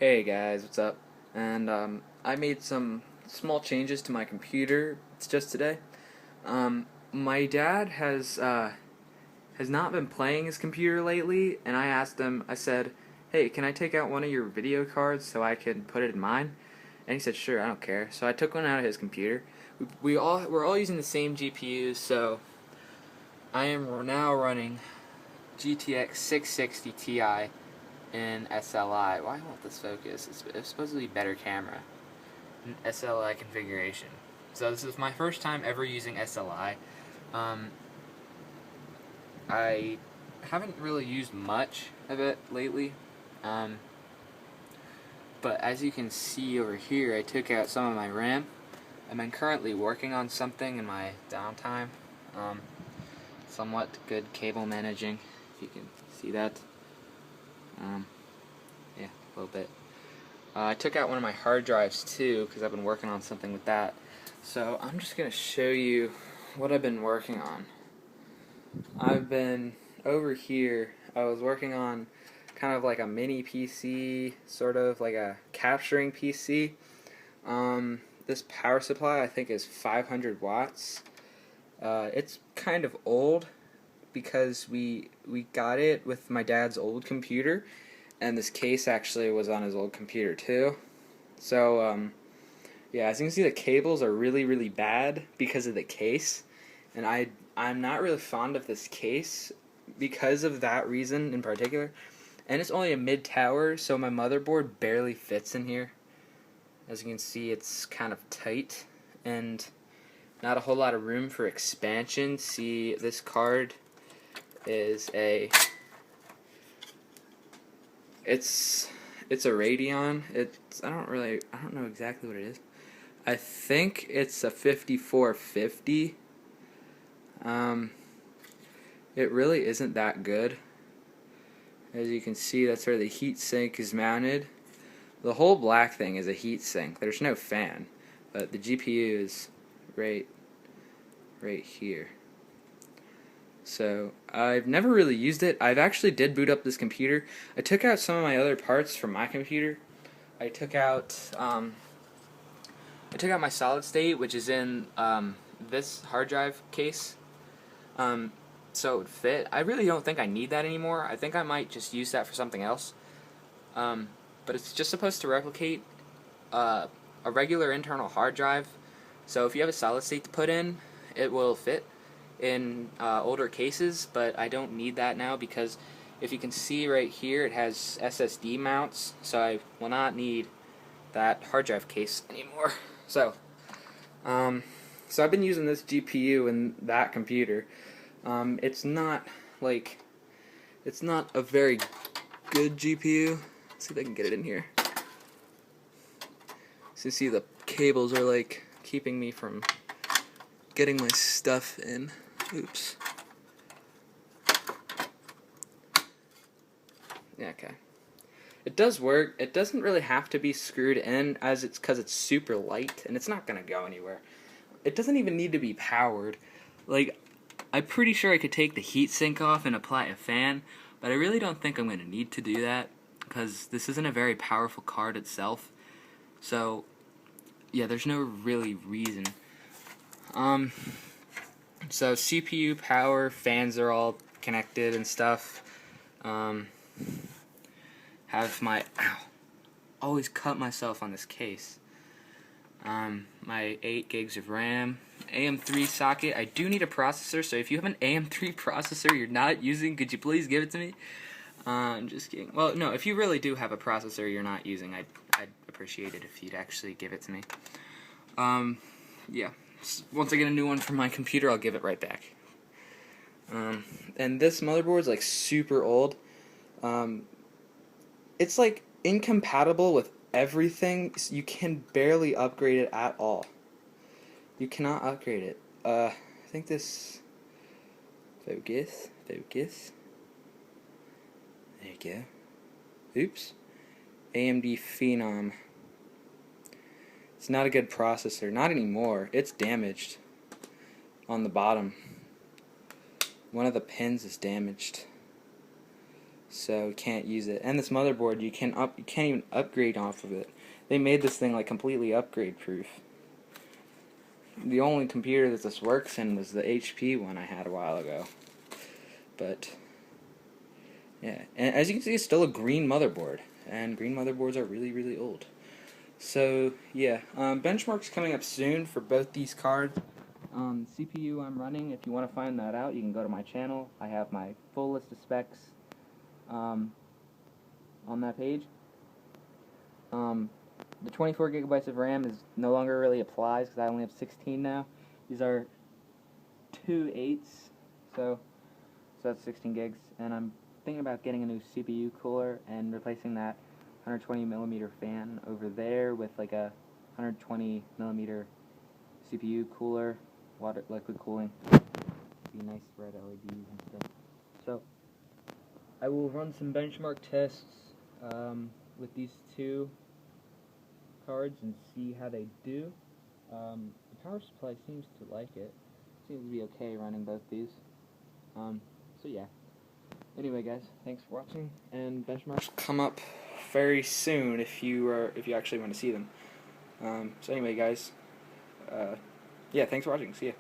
Hey guys, what's up? And I made some small changes to my computer. It's just today. My dad has not been playing his computer lately, and I asked him. I said, "Hey, can I take out one of your video cards so I can put it in mine?" And he said, "Sure, I don't care." So I took one out of his computer. We're all using the same GPUs, so I am now running GTX 660 Ti in SLI. Why won't this focus? It's supposed to be better camera. SLI configuration. So this is my first time ever using SLI. I haven't really used much of it lately. But as you can see over here, I took out some of my RAM. I'm currently working on something in my downtime. Somewhat good cable managing, if you can see that. Yeah, a little bit. I took out one of my hard drives too, because I've been working on something with that. So I'm just going to show you what I've been working on. I've been over here, I was working on kind of like a mini PC, sort of like a capturing PC. This power supply I think is 500 watts. It's kind of old because we got it with my dad's old computer, and this case actually was on his old computer too. So yeah, as you can see, the cables are really bad because of the case, and I'm not really fond of this case because of that reason in particular. And it's only a mid-tower, so my motherboard barely fits in here. As you can see, it's kind of tight and not a whole lot of room for expansion. See, this card is it's a Radeon. I don't know exactly what it is. I think it's a 5450. It really isn't that good. As you can see, that's where the heat sink is mounted. The whole black thing is a heat sink. There's no fan, but the GPU is right here. So I've never really used it. I've actually did boot up this computer. I took out some of my other parts from my computer. I took out my solid state, which is in this hard drive case. So it would fit. I really don't think I need that anymore. I think I might just use that for something else. But it's just supposed to replicate a regular internal hard drive. So if you have a solid state to put in, it will fit in older cases, but I don't need that now because if you can see right here, it has SSD mounts, so I will not need that hard drive case anymore. So I've been using this GPU in that computer. It's not a very good GPU. Let's see if I can get it in here. So you see the cables are like keeping me from getting my stuff in. Oops. Yeah, okay. It does work. It doesn't really have to be screwed in because it's super light and it's not gonna go anywhere. It doesn't even need to be powered. Like, I'm pretty sure I could take the heatsink off and apply a fan, but I really don't think I'm gonna need to do that because this isn't a very powerful card itself. So yeah, there's no really reason. So CPU power, fans are all connected and stuff. Have my always cut myself on this case. My 8 gigs of RAM, AM3 socket. I do need a processor, so if you have an AM3 processor you're not using, could you please give it to me? I'm just kidding. Well, no, if you really do have a processor you're not using, I'd appreciate it if you'd actually give it to me. Yeah. Once I get a new one for my computer, I'll give it right back. And this motherboard is like super old. It's like incompatible with everything. You can barely upgrade it at all. You cannot upgrade it. I think this focus. There you go. Oops. AMD Phenom. It's not a good processor. Not anymore. It's damaged on the bottom. One of the pins is damaged. so you can't use it. And this motherboard, you can't even upgrade off of it. They made this thing like completely upgrade proof. The only computer that this works in was the HP one I had a while ago. But yeah, and as you can see, it's still a green motherboard, and green motherboards are really, really old. So yeah, benchmarks coming up soon for both these cards. CPU I'm running, if you want to find that out, you can go to my channel. I have my full list of specs on that page. The 24 gigabytes of RAM is no longer really applies because I only have 16 now. These are 2/8, so that's 16 gigs, and I'm thinking about getting a new CPU cooler and replacing that 120mm fan over there with like a 120mm CPU cooler, liquid cooling. Be nice red LEDs and stuff. So I will run some benchmark tests with these two cards and see how they do. The power supply seems to like it. Seems to be okay running both these. So yeah. Anyway, guys, thanks for watching, and benchmarks come up very soon if you actually want to see them. So anyway, guys, yeah, thanks for watching. See ya.